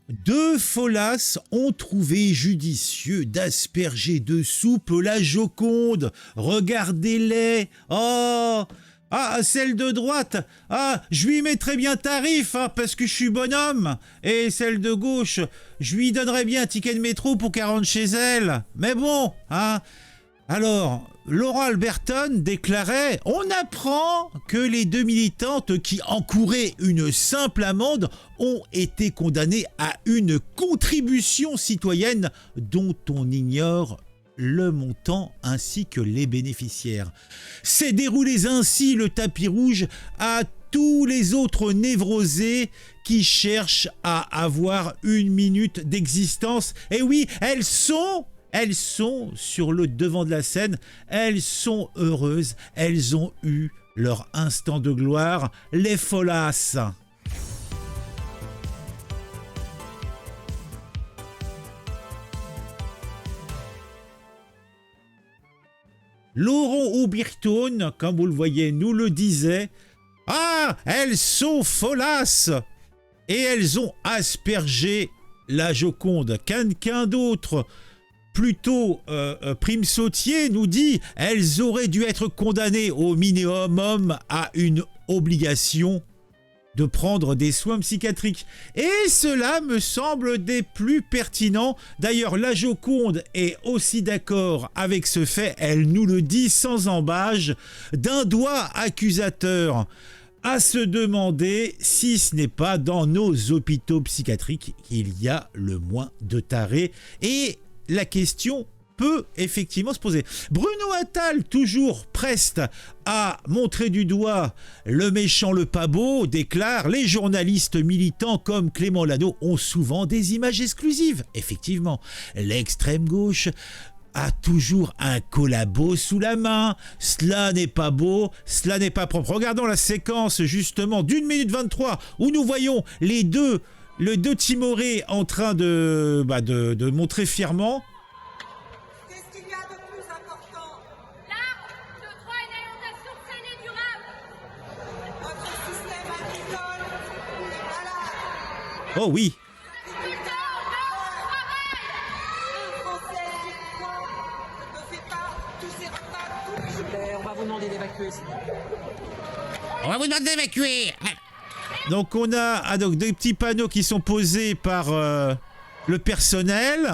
Deux folasses ont trouvé judicieux d'asperger de soupe la Joconde. Regardez-les. Oh! Ah, celle de droite, ah, je lui mettrais bien tarif, hein, parce que je suis bonhomme. Et celle de gauche, je lui donnerais bien un ticket de métro pour qu'elle rentre chez elle. Mais bon, hein. Alors, Laura Alberton déclarait « On apprend que les deux militantes qui encouraient une simple amende ont été condamnées à une contribution citoyenne dont on ignore le montant ainsi que les bénéficiaires. C'est déroulé ainsi le tapis rouge à tous les autres névrosés qui cherchent à avoir une minute d'existence. Et oui, elles sont sur le devant de la scène, elles sont heureuses, elles ont eu leur instant de gloire, les folasses. Laurent Oberton, comme vous le voyez, nous le disait. Ah, elles sont folasses et elles ont aspergé la Joconde. Quelqu'un d'autre, plutôt Prime Sautier, nous dit elles auraient dû être condamnées au minimum à une obligation de prendre des soins psychiatriques. Et cela me semble des plus pertinents. D'ailleurs, la Joconde est aussi d'accord avec ce fait, elle nous le dit sans embâche, d'un doigt accusateur. À se demander si ce n'est pas dans nos hôpitaux psychiatriques qu'il y a le moins de tarés. Et la question peut effectivement se poser. Bruno Attal, toujours preste à montrer du doigt le méchant, le pas beau, déclare « Les journalistes militants comme Clément Lano ont souvent des images exclusives. » Effectivement, l'extrême gauche a toujours un collabo sous la main. Cela n'est pas beau, cela n'est pas propre. Regardons la séquence justement d'1 minute 23 où nous voyons les deux timorés en train de montrer fièrement. Qu'est-ce qu'il y a de plus important? Là, je crois une alimentation saine et durable. Votre système agricole est malade. Oh oui. Un Français sur trois ne fait pas tous ses repas tous les jours. On va vous demander d'évacuer. On va vous demander d'évacuer. Donc on a donc des petits panneaux qui sont posés par le personnel.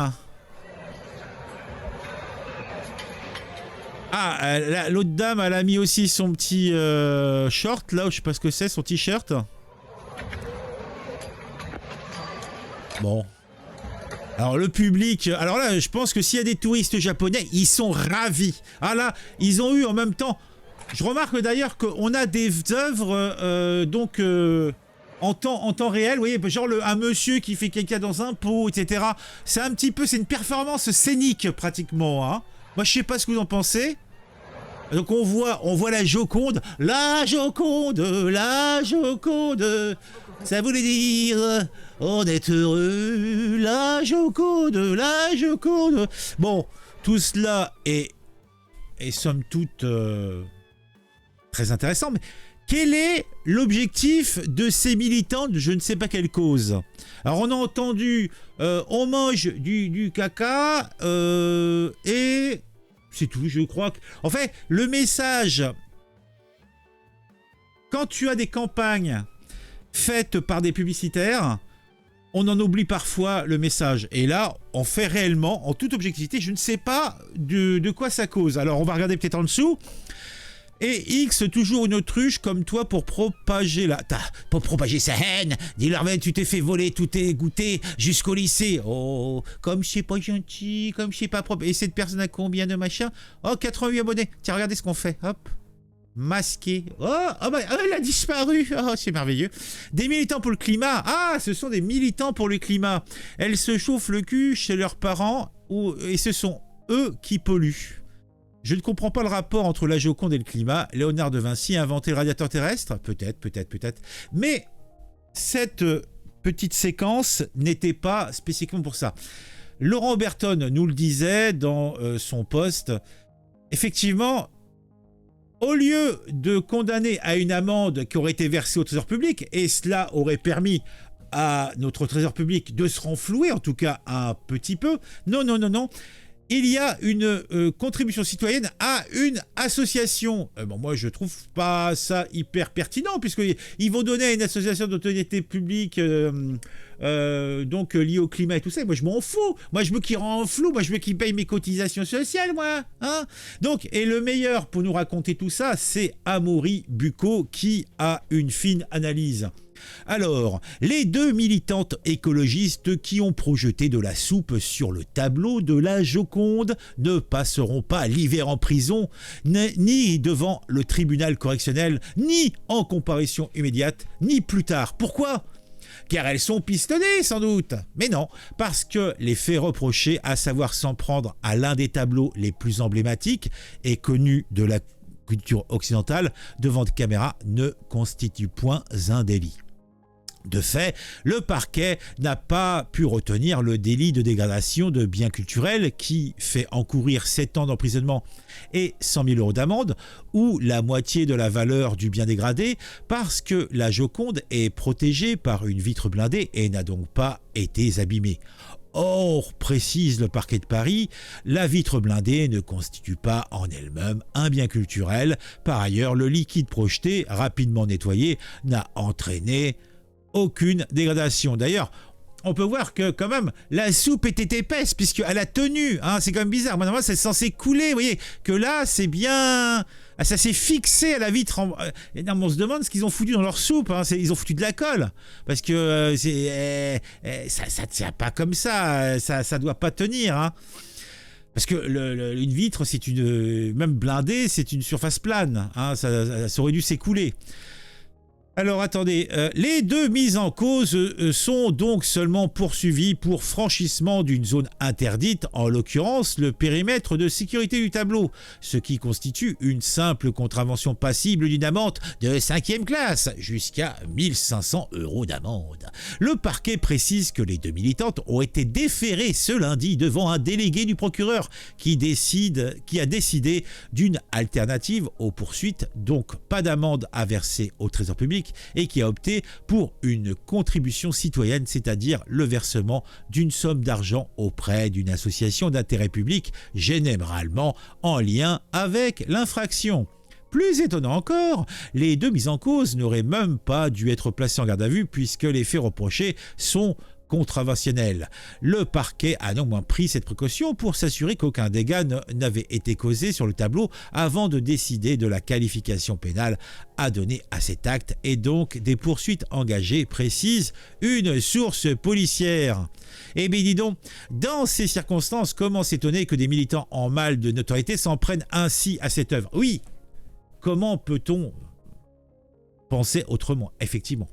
Ah, l'autre dame, elle a mis aussi son petit short, là, je sais pas ce que c'est, son t-shirt. Bon. Alors le public, alors là, je pense que s'il y a des touristes japonais, ils sont ravis. Ah là, ils ont eu en même temps... Je remarque d'ailleurs qu'on a des œuvres en temps réel, vous voyez, genre un monsieur qui fait caca dans un pot, etc. C'est un petit peu, c'est une performance scénique pratiquement, hein. Moi, je sais pas ce que vous en pensez. Donc on voit la Joconde, la Joconde, la Joconde. Ça voulait dire on est heureux, la Joconde, la Joconde. Bon, tout cela est somme toute très intéressant. Mais quel est l'objectif de ces militants de je ne sais pas quelle cause? Alors on a entendu on mange du caca et c'est tout, je crois. En fait, le message, quand tu as des campagnes faites par des publicitaires, on en oublie parfois le message. Et là, on fait réellement, en toute objectivité, je ne sais pas de quoi ça cause. Alors, on va regarder peut-être en dessous. Et X, toujours une autruche comme toi pour propager sa haine. Dis-leur, tu t'es fait voler tous tes goûters jusqu'au lycée. Oh, comme je suis pas gentil, comme je suis pas propre. Et cette personne a combien de machin? Oh, 88 abonnés. Tiens, regardez ce qu'on fait. Hop. Masqué. Elle a disparu. Oh, c'est merveilleux. Des militants pour le climat. Ah, ce sont des militants pour le climat. Elles se chauffent le cul chez leurs parents et ce sont eux qui polluent. Je ne comprends pas le rapport entre la Joconde et le climat. Léonard de Vinci a inventé le radiateur terrestre? Peut-être. Mais cette petite séquence n'était pas spécifiquement pour ça. Laurent Oberton nous le disait dans son post. Effectivement, au lieu de condamner à une amende qui aurait été versée au trésor public, et cela aurait permis à notre trésor public de se renflouer, en tout cas un petit peu. Non, non, non, non. Il y a une contribution citoyenne à une association. Bon, moi, je trouve pas ça hyper pertinent, puisqu'ils vont donner à une association d'autorité publique donc liée au climat et tout ça. Moi, je m'en fous. Moi, je veux qu'ils rendent flou. Moi, je veux qu'ils payent mes cotisations sociales, moi. Hein, donc, et le meilleur pour nous raconter tout ça, c'est Amaury Bucco, qui a une fine analyse. Alors, les deux militantes écologistes qui ont projeté de la soupe sur le tableau de la Joconde ne passeront pas l'hiver en prison, ni devant le tribunal correctionnel, ni en comparution immédiate, ni plus tard. Pourquoi ? Car elles sont pistonnées, sans doute. Mais non, parce que les faits reprochés, à savoir s'en prendre à l'un des tableaux les plus emblématiques et connus de la culture occidentale devant caméra, ne constituent point un délit. De fait, le parquet n'a pas pu retenir le délit de dégradation de biens culturels qui fait encourir 7 ans d'emprisonnement et 100 000 € d'amende, ou la moitié de la valeur du bien dégradé, parce que la Joconde est protégée par une vitre blindée et n'a donc pas été abîmée. Or, précise le parquet de Paris, la vitre blindée ne constitue pas en elle-même un bien culturel. Par ailleurs, le liquide projeté, rapidement nettoyé, n'a entraîné aucune dégradation. D'ailleurs, on peut voir que quand même la soupe était épaisse puisqu'elle a tenu. Hein, c'est quand même bizarre. Normalement, c'est censé couler. Vous voyez que là, c'est bien. Ça s'est fixé à la vitre. On se demande ce qu'ils ont foutu dans leur soupe. Hein. Ils ont foutu de la colle parce que ça tient pas comme ça. Ça doit pas tenir. Hein. Parce que une vitre, c'est même blindée, c'est une surface plane. Hein, ça aurait dû s'écouler. Alors attendez, les deux mises en cause sont donc seulement poursuivies pour franchissement d'une zone interdite, en l'occurrence le périmètre de sécurité du tableau, ce qui constitue une simple contravention passible d'une amende de 5e classe, jusqu'à 1 500 € d'amende. Le parquet précise que les deux militantes ont été déférées ce lundi devant un délégué du procureur qui a décidé d'une alternative aux poursuites, donc pas d'amende à verser au trésor public, et qui a opté pour une contribution citoyenne, c'est-à-dire le versement d'une somme d'argent auprès d'une association d'intérêt public, généralement en lien avec l'infraction. Plus étonnant encore, les deux mises en cause n'auraient même pas dû être placées en garde à vue puisque les faits reprochés sont contraventionnel. Le parquet a néanmoins pris cette précaution pour s'assurer qu'aucun dégât n'avait été causé sur le tableau avant de décider de la qualification pénale à donner à cet acte et donc des poursuites engagées, précise une source policière. Eh bien dis donc, dans ces circonstances, comment s'étonner que des militants en mal de notoriété s'en prennent ainsi à cette œuvre ? Oui, comment peut-on penser autrement, effectivement ?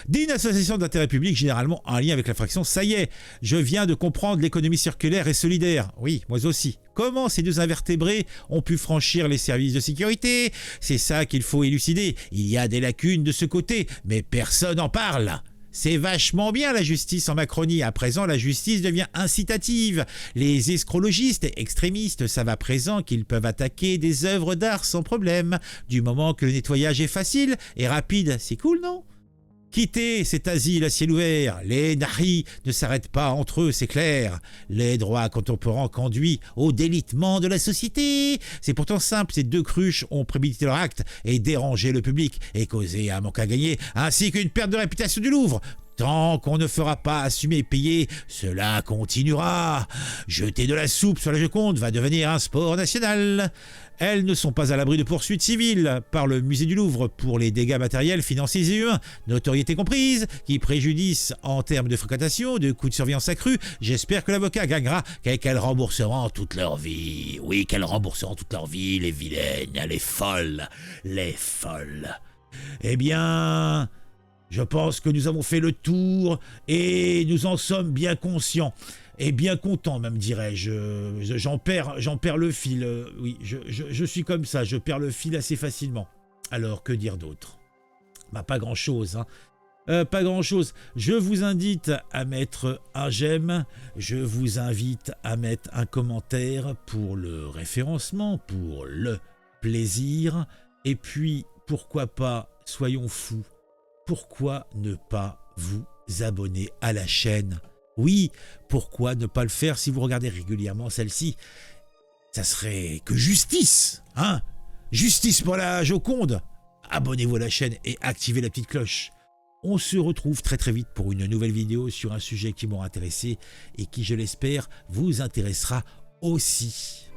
D'une association d'intérêt public généralement en lien avec l'infraction, ça y est, je viens de comprendre l'économie circulaire et solidaire. Oui, moi aussi. Comment ces deux invertébrés ont pu franchir les services de sécurité ? C'est ça qu'il faut élucider. Il y a des lacunes de ce côté, mais personne n'en parle. C'est vachement bien la justice en Macronie. À présent, la justice devient incitative. Les escrologistes et extrémistes savent à présent qu'ils peuvent attaquer des œuvres d'art sans problème. Du moment que le nettoyage est facile et rapide, c'est cool, non ? Quittez cet asile à ciel ouvert, les nahris ne s'arrêtent pas entre eux, c'est clair. Les droits contemporains conduisent au délitement de la société. C'est pourtant simple, ces deux cruches ont prémédité leur acte et dérangé le public et causé un manque à gagner, ainsi qu'une perte de réputation du Louvre. Tant qu'on ne fera pas assumer et payer, cela continuera. Jeter de la soupe sur la Joconde va devenir un sport national. Elles ne sont pas à l'abri de poursuites civiles par le musée du Louvre pour les dégâts matériels, financiers et humains, notoriété comprise, qui préjudicent en termes de fréquentation, de coûts de surveillance accrus. J'espère que l'avocat gagnera qu'elles rembourseront toute leur vie. Oui, qu'elles rembourseront toute leur vie, les vilaines, les folles, les folles. Eh bien, je pense que nous avons fait le tour et nous en sommes bien conscients. Et bien content même, dirais-je. J'en perds le fil. Oui, je suis comme ça, je perds le fil assez facilement. Alors, que dire d'autre ? Bah, pas grand-chose, hein. Pas grand-chose. Je vous invite à mettre un j'aime. Je vous invite à mettre un commentaire pour le référencement, pour le plaisir. Et puis, pourquoi pas, soyons fous. Pourquoi ne pas vous abonner à la chaîne. Oui, pourquoi ne pas le faire si vous regardez régulièrement celle-ci? Ça serait que justice, hein? Justice pour la Joconde. Abonnez-vous à la chaîne et activez la petite cloche. On se retrouve très très vite pour une nouvelle vidéo sur un sujet qui m'aura intéressé et qui, je l'espère, vous intéressera aussi.